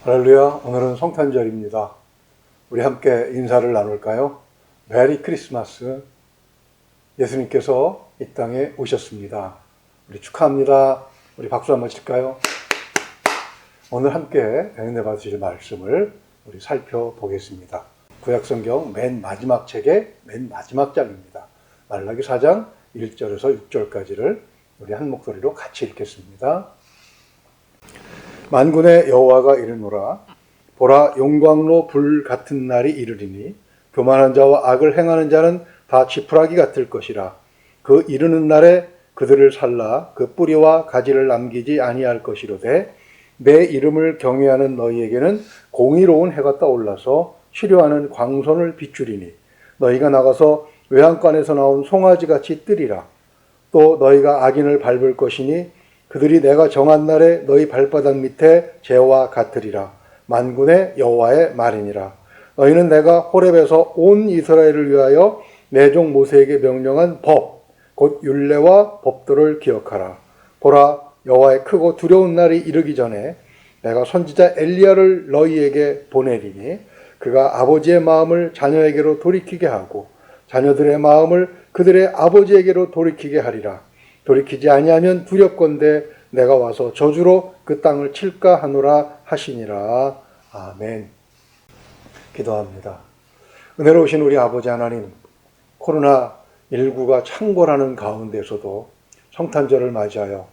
할렐루야. 오늘은 성탄절입니다. 우리 함께 인사를 나눌까요? 메리 크리스마스. 예수님께서 이 땅에 오셨습니다. 우리 축하합니다. 우리 박수 한번 칠까요? 오늘 함께 은혜 받으실 말씀을 우리 살펴보겠습니다. 구약성경 맨 마지막 책의 맨 마지막 장입니다. 말라기 4장 1절에서 6절까지를 우리 한 목소리로 같이 읽겠습니다. 만군의 여호와가 이르노라. 보라, 용광로 불 같은 날이 이르리니 교만한 자와 악을 행하는 자는 다 지푸라기 같을 것이라. 그 이르는 날에 그들을 살라 그 뿌리와 가지를 남기지 아니할 것이로되 내 이름을 경외하는 너희에게는 공의로운 해가 떠올라서 치료하는 광선을 비추리니 너희가 나가서 외양간에서 나온 송아지같이 뜨리라. 또 너희가 악인을 밟을 것이니 그들이 내가 정한 날에 너희 발바닥 밑에 재와 같으리라. 만군의 여호와의 말이니라. 너희는 내가 호렙에서 온 이스라엘을 위하여 내 종 모세에게 명령한 법, 곧 율례와 법도를 기억하라. 보라, 여호와의 크고 두려운 날이 이르기 전에 내가 선지자 엘리야를 너희에게 보내리니 그가 아버지의 마음을 자녀에게로 돌이키게 하고 자녀들의 마음을 그들의 아버지에게로 돌이키게 하리라. 돌이키지 아니하면 두렵건대 내가 와서 저주로 그 땅을 칠까 하노라 하시니라. 아멘. 기도합니다. 은혜로우신 우리 아버지 하나님, 코로나19가 창궐하는 가운데서도 성탄절을 맞이하여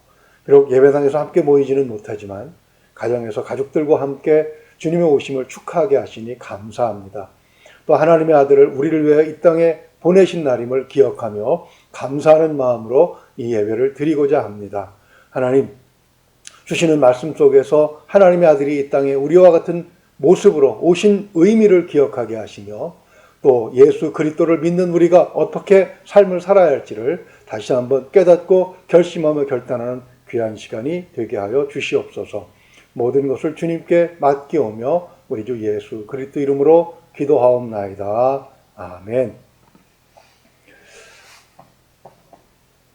비록 예배당에서 함께 모이지는 못하지만 가정에서 가족들과 함께 주님의 오심을 축하하게 하시니 감사합니다. 또 하나님의 아들을 우리를 위해 이 땅에 보내신 날임을 기억하며 감사하는 마음으로 이 예배를 드리고자 합니다. 하나님, 주시는 말씀 속에서 하나님의 아들이 이 땅에 우리와 같은 모습으로 오신 의미를 기억하게 하시며 또 예수 그리스도를 믿는 우리가 어떻게 삶을 살아야 할지를 다시 한번 깨닫고 결심하며 결단하는 귀한 시간이 되게 하여 주시옵소서. 모든 것을 주님께 맡기오며 우리 주 예수 그리스도 이름으로 기도하옵나이다. 아멘.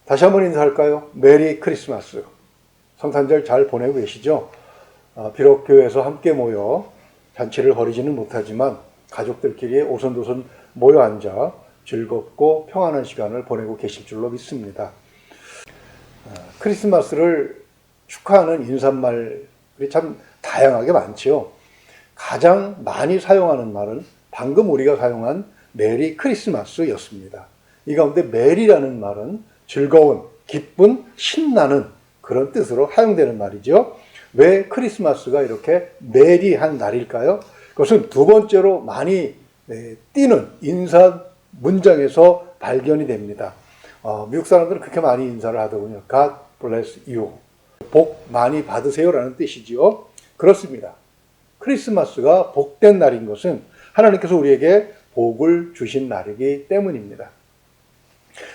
다시 한번 인사할까요? 메리 크리스마스. 성탄절 잘 보내고 계시죠? 비록 교회에서 함께 모여 잔치를 벌이지는 못하지만 가족들끼리 오손도손 모여 앉아 즐겁고 평안한 시간을 보내고 계실 줄로 믿습니다. 크리스마스를 축하하는 인사말이 참 다양하게 많지요. 가장 많이 사용하는 말은 방금 우리가 사용한 메리 크리스마스였습니다. 이 가운데 메리라는 말은 즐거운, 기쁜, 신나는 그런 뜻으로 사용되는 말이죠. 왜 크리스마스가 이렇게 메리한 날일까요? 그것은 두 번째로 많이 띄는 인사 문장에서 발견이 됩니다. 미국 사람들은 그렇게 많이 인사를 하더군요. God bless you. 복 많이 받으세요라는 뜻이지요. 그렇습니다. 크리스마스가 복된 날인 것은 하나님께서 우리에게 복을 주신 날이기 때문입니다.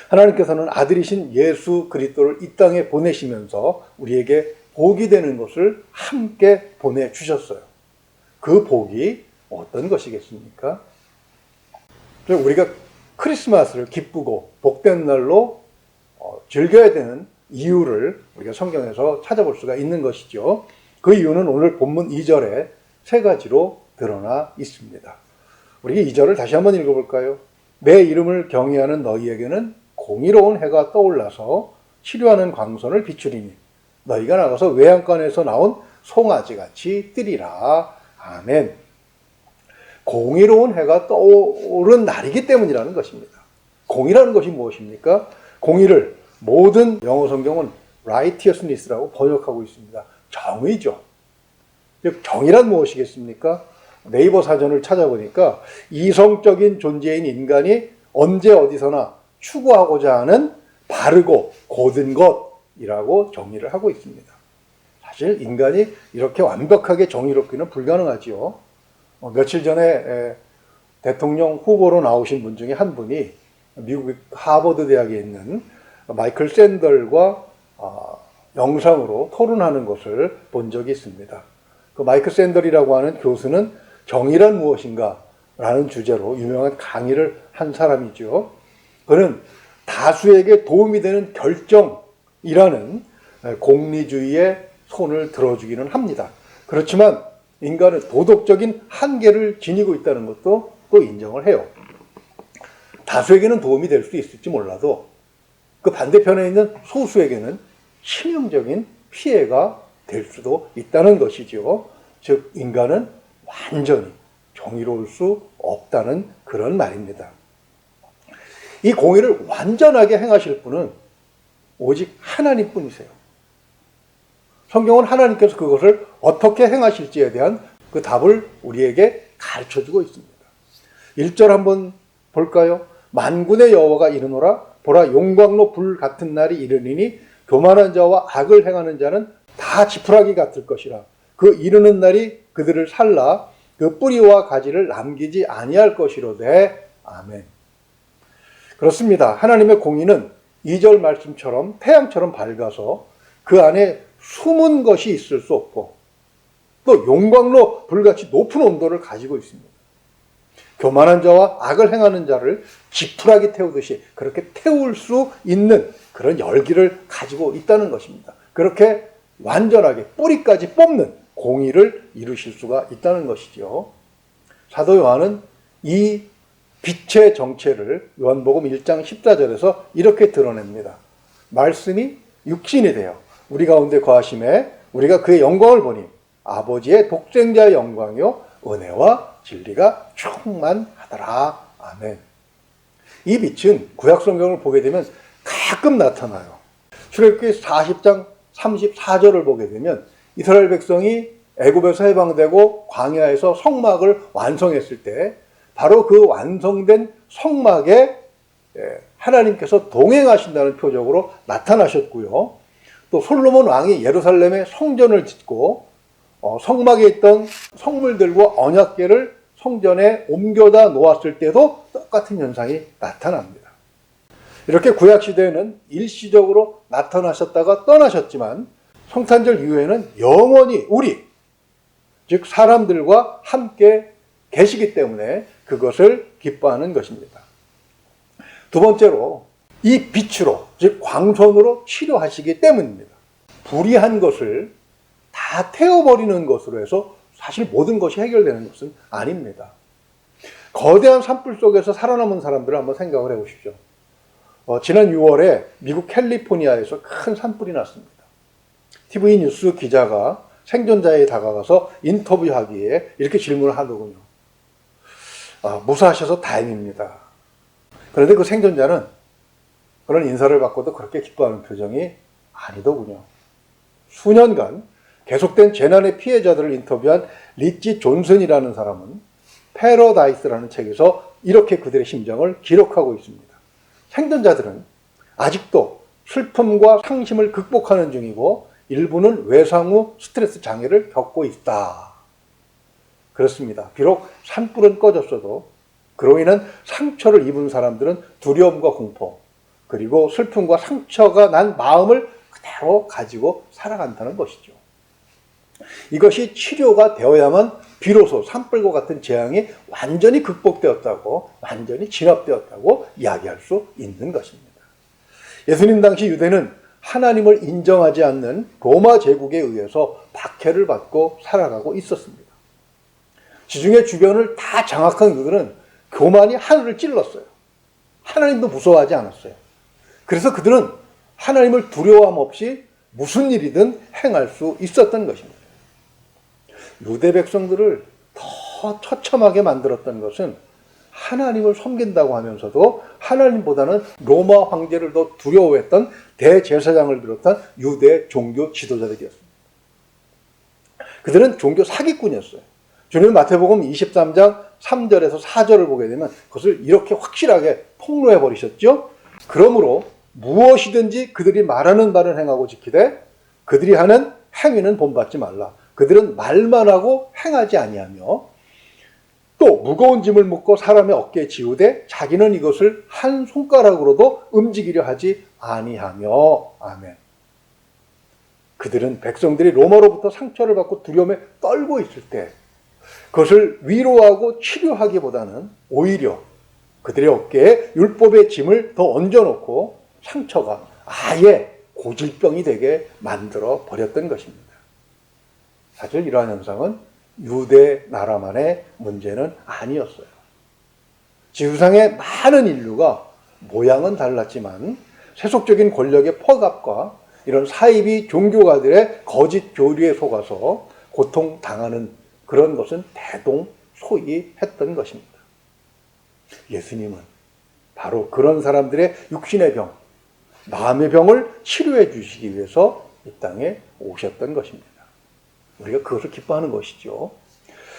하나님께서는 아들이신 예수 그리스도를 이 땅에 보내시면서 우리에게 복이 되는 것을 함께 보내주셨어요. 그 복이 어떤 것이겠습니까? 우리가 크리스마스를 기쁘고 복된 날로 즐겨야 되는 이유를 우리가 성경에서 찾아볼 수가 있는 것이죠. 그 이유는 오늘 본문 2절에 세 가지로 드러나 있습니다. 우리 2절을 다시 한번 읽어볼까요? 내 이름을 경외하는 너희에게는 공의로운 해가 떠올라서 치료하는 광선을 비추리니 너희가 나가서 외양간에서 나온 송아지같이 뜨리라. 아멘. 공의로운 해가 떠오른 날이기 때문이라는 것입니다. 공의라는 것이 무엇입니까? 공의를 모든 영어 성경은 righteousness라고 번역하고 있습니다. 정의죠. 정의란 무엇이겠습니까? 네이버 사전을 찾아보니까 이성적인 존재인 인간이 언제 어디서나 추구하고자 하는 바르고 고든 것이라고 정의를 하고 있습니다. 사실 인간이 이렇게 완벽하게 정의롭기는 불가능하지요. 며칠 전에 대통령 후보로 나오신 분 중에 한 분이 미국 하버드 대학에 있는 마이클 샌들과 영상으로 토론하는 것을 본 적이 있습니다. 그 마이클 샌들이라고 하는 교수는 정의란 무엇인가 라는 주제로 유명한 강의를 한 사람이죠. 그는 다수에게 도움이 되는 결정이라는 공리주의의 손을 들어주기는 합니다. 그렇지만 인간은 도덕적인 한계를 지니고 있다는 것도 또 인정을 해요. 다수에게는 도움이 될 수 있을지 몰라도 그 반대편에 있는 소수에게는 치명적인 피해가 될 수도 있다는 것이죠. 즉 인간은 완전히 정의로울 수 없다는 그런 말입니다. 이 공의를 완전하게 행하실 분은 오직 하나님뿐이세요. 성경은 하나님께서 그것을 어떻게 행하실지에 대한 그 답을 우리에게 가르쳐주고 있습니다. 1절 한번 볼까요? 만군의 여호와가 이르노라 보라 용광로 불 같은 날이 이르리니 교만한 자와 악을 행하는 자는 다 지푸라기 같을 것이라. 그 이르는 날이 그들을 살라 그 뿌리와 가지를 남기지 아니할 것이로되. 아멘. 그렇습니다. 하나님의 공의는 2절 말씀처럼 태양처럼 밝아서 그 안에 숨은 것이 있을 수 없고 또 용광로 불같이 높은 온도를 가지고 있습니다. 교만한 자와 악을 행하는 자를 지푸라기 태우듯이 그렇게 태울 수 있는 그런 열기를 가지고 있다는 것입니다. 그렇게 완전하게 뿌리까지 뽑는 공의를 이루실 수가 있다는 것이죠. 사도 요한은 이 빛의 정체를 요한복음 1장 14절에서 이렇게 드러냅니다. 말씀이 육신이 되어 우리 가운데 거하심에 우리가 그의 영광을 보니 아버지의 독생자의 영광이요 은혜와 진리가 충만하더라. 아멘. 이 빛은 구약 성경을 보게 되면 가끔 나타나요. 출애굽기 40장 34절을 보게 되면 이스라엘 백성이 애굽에서 해방되고 광야에서 성막을 완성했을 때 바로 그 완성된 성막에 하나님께서 동행하신다는 표적으로 나타나셨고요. 또 솔로몬 왕이 예루살렘에 성전을 짓고 성막에 있던 성물들과 언약궤를 성전에 옮겨다 놓았을 때도 똑같은 현상이 나타납니다. 이렇게 구약시대에는 일시적으로 나타나셨다가 떠나셨지만 성탄절 이후에는 영원히 우리, 즉 사람들과 함께 계시기 때문에 그것을 기뻐하는 것입니다. 두 번째로 이 빛으로, 즉 광선으로 치료하시기 때문입니다. 불의한 것을 다 태워버리는 것으로 해서 사실 모든 것이 해결되는 것은 아닙니다. 거대한 산불 속에서 살아남은 사람들을 한번 생각을 해보십시오. 지난 6월에 미국 캘리포니아에서 큰 산불이 났습니다. TV 뉴스 기자가 생존자에 다가가서 인터뷰하기에 이렇게 질문을 하더군요. 무사하셔서 다행입니다. 그런데 그 생존자는 그런 인사를 받고도 그렇게 기뻐하는 표정이 아니더군요. 수년간 계속된 재난의 피해자들을 인터뷰한 리치 존슨이라는 사람은 패러다이스라는 책에서 이렇게 그들의 심정을 기록하고 있습니다. 생존자들은 아직도 슬픔과 상심을 극복하는 중이고 일부는 외상 후 스트레스 장애를 겪고 있다. 그렇습니다. 비록 산불은 꺼졌어도 그로 인한 상처를 입은 사람들은 두려움과 공포 그리고 슬픔과 상처가 난 마음을 그대로 가지고 살아간다는 것이죠. 이것이 치료가 되어야만 비로소 산불과 같은 재앙이 완전히 극복되었다고, 완전히 진압되었다고 이야기할 수 있는 것입니다. 예수님 당시 유대는 하나님을 인정하지 않는 로마 제국에 의해서 박해를 받고 살아가고 있었습니다. 지중해 주변을 다 장악한 그들은 교만이 하늘을 찔렀어요. 하나님도 무서워하지 않았어요. 그래서 그들은 하나님을 두려움 없이 무슨 일이든 행할 수 있었던 것입니다. 유대 백성들을 더 처참하게 만들었던 것은 하나님을 섬긴다고 하면서도 하나님보다는 로마 황제를 더 두려워했던 대제사장을 비롯한 유대 종교 지도자들이었습니다. 그들은 종교 사기꾼이었어요. 주님은 마태복음 23장 3절에서 4절을 보게 되면 그것을 이렇게 확실하게 폭로해 버리셨죠. 그러므로 무엇이든지 그들이 말하는 바를 행하고 지키되 그들이 하는 행위는 본받지 말라. 그들은 말만 하고 행하지 아니하며 또 무거운 짐을 묶고 사람의 어깨에 지우되 자기는 이것을 한 손가락으로도 움직이려 하지 아니하며. 아멘. 그들은 백성들이 로마로부터 상처를 받고 두려움에 떨고 있을 때 그것을 위로하고 치료하기보다는 오히려 그들의 어깨에 율법의 짐을 더 얹어놓고 상처가 아예 고질병이 되게 만들어 버렸던 것입니다. 사실 이러한 현상은 유대 나라만의 문제는 아니었어요. 지구상의 많은 인류가 모양은 달랐지만 세속적인 권력의 포갑과 이런 사이비 종교가들의 거짓 교리에 속아서 고통당하는 그런 것은 대동소이했던 것입니다. 예수님은 바로 그런 사람들의 육신의 병, 마음의 병을 치료해 주시기 위해서 이 땅에 오셨던 것입니다. 우리가 그것을 기뻐하는 것이죠.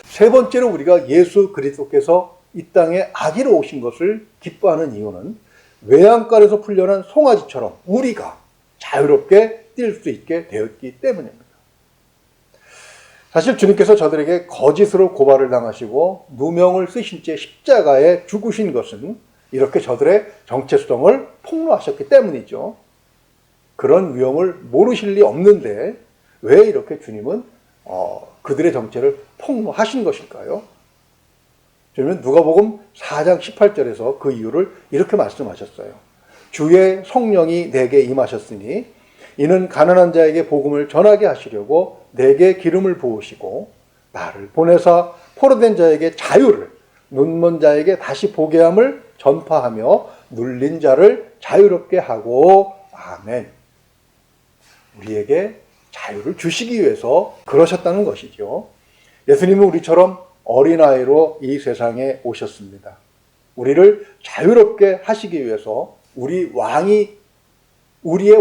세 번째로 우리가 예수 그리스도께서 이 땅에 아기로 오신 것을 기뻐하는 이유는 외양간에서 풀려난 송아지처럼 우리가 자유롭게 뛸 수 있게 되었기 때문입니다. 사실 주님께서 저들에게 거짓으로 고발을 당하시고 누명을 쓰신 채 십자가에 죽으신 것은 이렇게 저들의 정체성을 폭로하셨기 때문이죠. 그런 위험을 모르실 리 없는데 왜 이렇게 주님은 그들의 정체를 폭로하신 것일까요? 주님은 누가복음 4장 18절에서 그 이유를 이렇게 말씀하셨어요. 주의 성령이 내게 임하셨으니 이는 가난한 자에게 복음을 전하게 하시려고 내게 기름을 부으시고 나를 보내사 포로된 자에게 자유를, 눈먼 자에게 다시 보게 함을 전파하며 눌린 자를 자유롭게 하고 아멘. 우리에게 자유를 주시기 위해서 그러셨다는 것이죠. 예수님은 우리처럼 어린아이로 이 세상에 오셨습니다. 우리를 자유롭게 하시기 위해서 우리의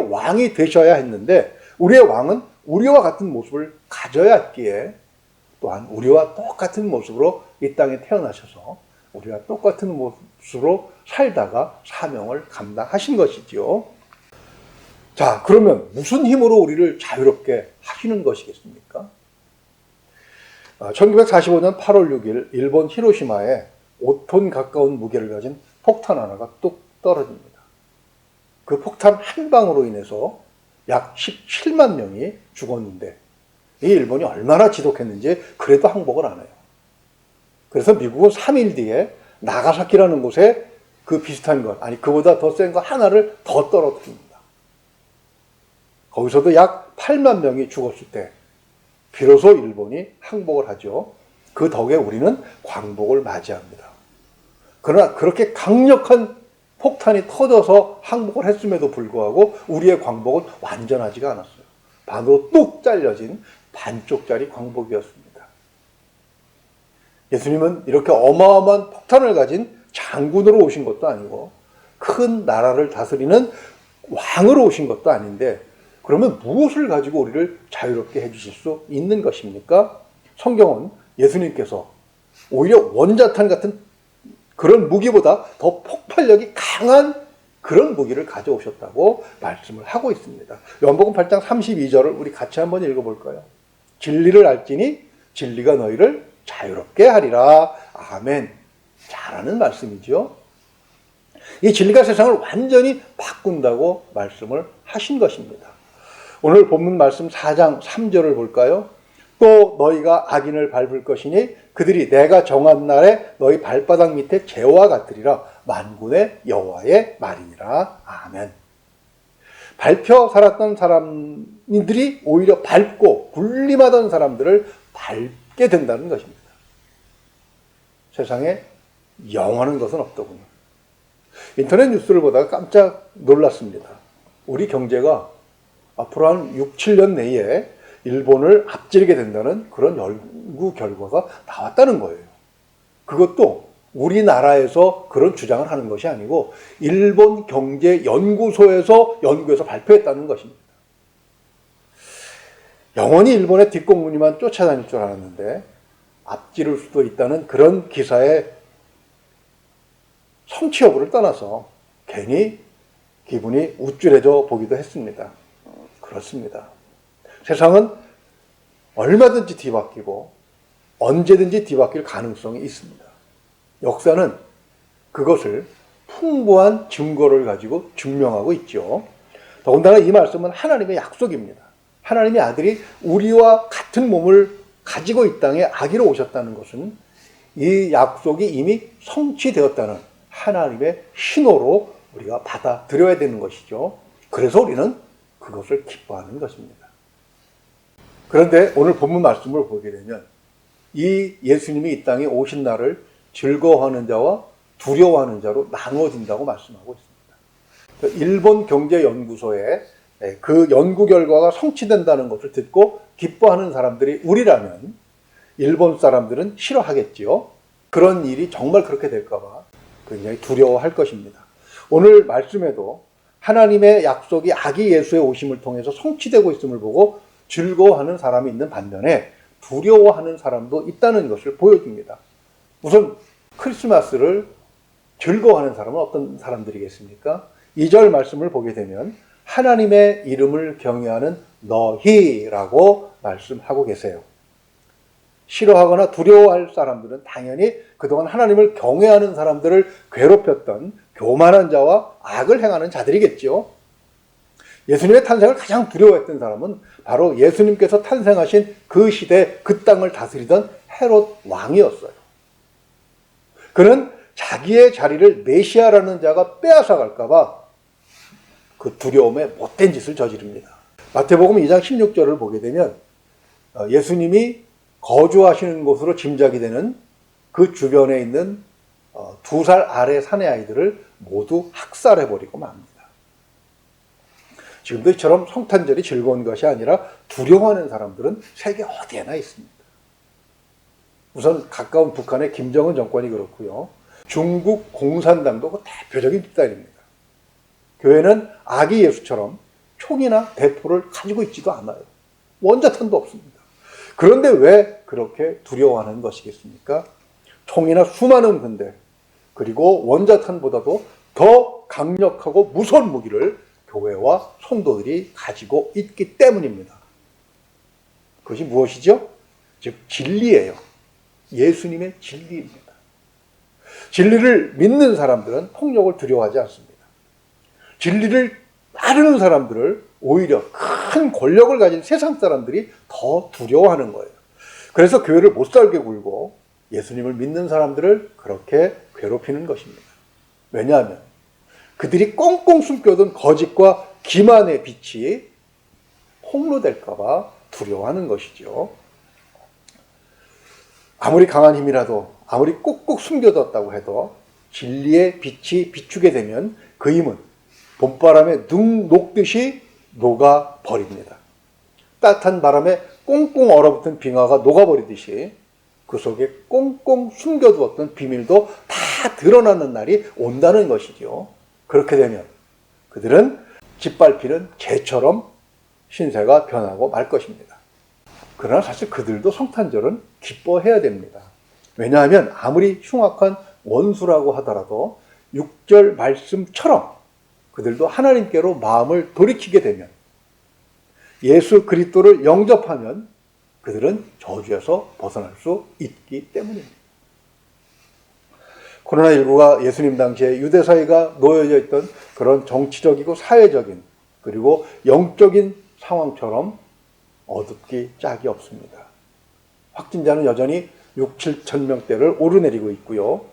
왕이 되셔야 했는데 우리의 왕은 우리와 같은 모습을 가져야 했기에 또한 우리와 똑같은 모습으로 이 땅에 태어나셔서 우리와 똑같은 모습으로 살다가 사명을 감당하신 것이지요. 자, 그러면 무슨 힘으로 우리를 자유롭게 하시는 것이겠습니까? 1945년 8월 6일 일본 히로시마에 5톤 가까운 무게를 가진 폭탄 하나가 뚝 떨어집니다. 그 폭탄 한 방으로 인해서 약 17만 명이 죽었는데 이 일본이 얼마나 지독했는지 그래도 항복을 안 해요. 그래서 미국은 3일 뒤에 나가사키라는 곳에 그 비슷한 것, 아니 그보다 더 센 거 하나를 더 떨어뜨립니다. 거기서도 약 8만 명이 죽었을 때 비로소 일본이 항복을 하죠. 그 덕에 우리는 광복을 맞이합니다. 그러나 그렇게 강력한 폭탄이 터져서 항복을 했음에도 불구하고 우리의 광복은 완전하지가 않았어요. 반으로 뚝 잘려진 반쪽짜리 광복이었습니다. 예수님은 이렇게 어마어마한 폭탄을 가진 장군으로 오신 것도 아니고 큰 나라를 다스리는 왕으로 오신 것도 아닌데 그러면 무엇을 가지고 우리를 자유롭게 해주실 수 있는 것입니까? 성경은 예수님께서 오히려 원자탄 같은 그런 무기보다 더 폭발력이 강한 그런 무기를 가져오셨다고 말씀을 하고 있습니다. 요한복음 8장 32절을 우리 같이 한번 읽어볼까요? 진리를 알지니 진리가 너희를 자유롭게 하리라. 아멘. 잘하는 말씀이죠. 이 진리가 세상을 완전히 바꾼다고 말씀을 하신 것입니다. 오늘 본문 말씀 4장 3절을 볼까요? 또 너희가 악인을 밟을 것이니 그들이 내가 정한 날에 너희 발바닥 밑에 재와 같으리라. 만군의 여호와의 말이니라. 아멘. 밟혀 살았던 사람들이 오히려 밟고 군림하던 사람들을 밟게 된다는 것입니다. 세상에 영원한 것은 없더군요. 인터넷 뉴스를 보다가 깜짝 놀랐습니다. 우리 경제가 앞으로 한 6, 7년 내에 일본을 앞지르게 된다는 그런 연구 결과가 나왔다는 거예요. 그것도 우리나라에서 그런 주장을 하는 것이 아니고 일본 경제연구소에서 연구해서 발표했다는 것입니다. 영원히 일본의 뒷공무니만 쫓아다닐 줄 알았는데 앞지를 수도 있다는 그런 기사의 성취 여부를 떠나서 괜히 기분이 우쭐해져 보기도 했습니다. 그렇습니다. 세상은 얼마든지 뒤바뀌고 언제든지 뒤바뀔 가능성이 있습니다. 역사는 그것을 풍부한 증거를 가지고 증명하고 있죠. 더군다나 이 말씀은 하나님의 약속입니다. 하나님의 아들이 우리와 같은 몸을 가지고 이 땅에 아기로 오셨다는 것은 이 약속이 이미 성취되었다는 하나님의 신호로 우리가 받아들여야 되는 것이죠. 그래서 우리는 그것을 기뻐하는 것입니다. 그런데 오늘 본문 말씀을 보게 되면 이 예수님이 이 땅에 오신 날을 즐거워하는 자와 두려워하는 자로 나누어진다고 말씀하고 있습니다. 일본 경제연구소에 그 연구 결과가 성취된다는 것을 듣고 기뻐하는 사람들이 우리라면 일본 사람들은 싫어하겠지요. 그런 일이 정말 그렇게 될까봐 굉장히 두려워할 것입니다. 오늘 말씀에도 하나님의 약속이 아기 예수의 오심을 통해서 성취되고 있음을 보고 즐거워하는 사람이 있는 반면에 두려워하는 사람도 있다는 것을 보여줍니다. 우선 크리스마스를 즐거워하는 사람은 어떤 사람들이겠습니까? 2절 말씀을 보게 되면 하나님의 이름을 경외하는 너희라고 말씀하고 계세요. 싫어하거나 두려워할 사람들은 당연히 그동안 하나님을 경외하는 사람들을 괴롭혔던 교만한 자와 악을 행하는 자들이겠죠. 예수님의 탄생을 가장 두려워했던 사람은 바로 예수님께서 탄생하신 그 시대 그 땅을 다스리던 헤롯 왕이었어요. 그는 자기의 자리를 메시아라는 자가 빼앗아 갈까봐 그 두려움에 못된 짓을 저지릅니다. 마태복음 2장 16절을 보게 되면 예수님이 거주하시는 곳으로 짐작이 되는 그 주변에 있는 2살 아래 사내 아이들을 모두 학살해버리고 맙니다. 지금도 이처럼 성탄절이 즐거운 것이 아니라 두려워하는 사람들은 세계 어디에나 있습니다. 우선 가까운 북한의 김정은 정권이 그렇고요. 중국 공산당도 그 대표적인 집단입니다. 교회는 아기 예수처럼 총이나 대포를 가지고 있지도 않아요. 원자탄도 없습니다. 그런데 왜 그렇게 두려워하는 것이겠습니까? 총이나 수많은 군대, 그리고 원자탄보다도 더 강력하고 무서운 무기를 교회와 성도들이 가지고 있기 때문입니다. 그것이 무엇이죠? 즉 진리예요. 예수님의 진리입니다. 진리를 믿는 사람들은 폭력을 두려워하지 않습니다. 진리를 따르는 사람들을 오히려 큰 권력을 가진 세상 사람들이 더 두려워하는 거예요. 그래서 교회를 못 살게 굴고 예수님을 믿는 사람들을 그렇게 괴롭히는 것입니다. 왜냐하면 그들이 꽁꽁 숨겨둔 거짓과 기만의 빛이 폭로될까 봐 두려워하는 것이죠. 아무리 강한 힘이라도, 아무리 꾹꾹 숨겨뒀다고 해도 진리의 빛이 비추게 되면 그 힘은 봄바람에 눅 녹듯이 녹아버립니다. 따뜻한 바람에 꽁꽁 얼어붙은 빙하가 녹아버리듯이 그 속에 꽁꽁 숨겨두었던 비밀도 다 드러나는 날이 온다는 것이죠. 그렇게 되면 그들은 짓밟히는 개처럼 신세가 변하고 말 것입니다. 그러나 사실 그들도 성탄절은 기뻐해야 됩니다. 왜냐하면 아무리 흉악한 원수라고 하더라도 6절 말씀처럼 그들도 하나님께로 마음을 돌이키게 되면 예수 그리스도를 영접하면 그들은 저주에서 벗어날 수 있기 때문입니다. 코로나19가 예수님 당시에 유대 사회가 놓여져 있던 그런 정치적이고 사회적인 그리고 영적인 상황처럼 어둡기 짝이 없습니다. 확진자는 여전히 6, 7천 명대를 오르내리고 있고요.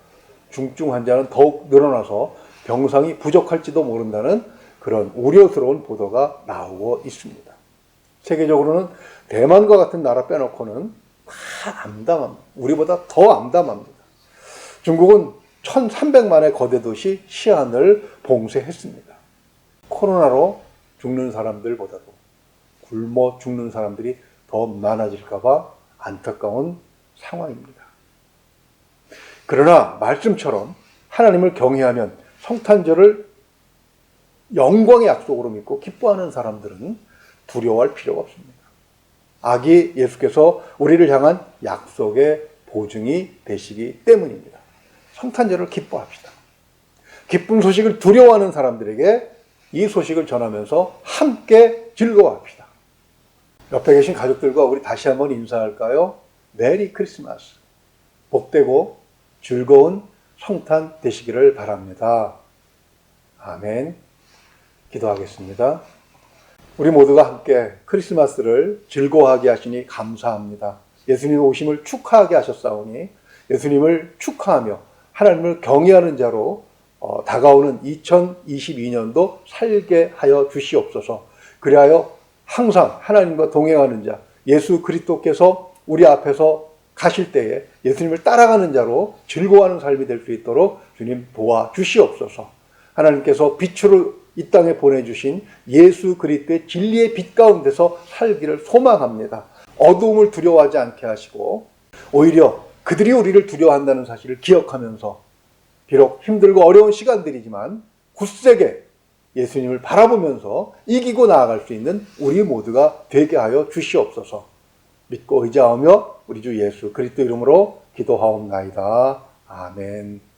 중증 환자는 더욱 늘어나서 병상이 부족할지도 모른다는 그런 우려스러운 보도가 나오고 있습니다. 세계적으로는 대만과 같은 나라 빼놓고는 다 암담합니다. 우리보다 더 암담합니다. 중국은 1300만의 거대 도시 시안을 봉쇄했습니다. 코로나로 죽는 사람들보다도 굶어 죽는 사람들이 더 많아질까 봐 안타까운 상황입니다. 그러나 말씀처럼 하나님을 경외하면 성탄절을 영광의 약속으로 믿고 기뻐하는 사람들은 두려워할 필요가 없습니다. 아기 예수께서 우리를 향한 약속의 보증이 되시기 때문입니다. 성탄절을 기뻐합시다. 기쁜 소식을 두려워하는 사람들에게 이 소식을 전하면서 함께 즐거워합시다. 옆에 계신 가족들과 우리 다시 한번 인사할까요? 메리 크리스마스. 복되고 즐거운 성탄 되시기를 바랍니다. 아멘. 기도하겠습니다. 우리 모두가 함께 크리스마스를 즐거워하게 하시니 감사합니다. 예수님의 오심을 축하하게 하셨사오니 예수님을 축하하며 하나님을 경외하는 자로 다가오는 2022년도 살게 하여 주시옵소서. 그리하여 항상 하나님과 동행하는 자 예수 그리스도께서 우리 앞에서 가실 때에 예수님을 따라가는 자로 즐거워하는 삶이 될 수 있도록 주님 도와주시옵소서. 하나님께서 빛으로 이 땅에 보내주신 예수 그리스도의 진리의 빛 가운데서 살기를 소망합니다. 어두움을 두려워하지 않게 하시고 오히려 그들이 우리를 두려워한다는 사실을 기억하면서 비록 힘들고 어려운 시간들이지만 굳세게 예수님을 바라보면서 이기고 나아갈 수 있는 우리 모두가 되게 하여 주시옵소서. 믿고 의지하며 우리 주 예수 그리스도 이름으로 기도하옵나이다. 아멘.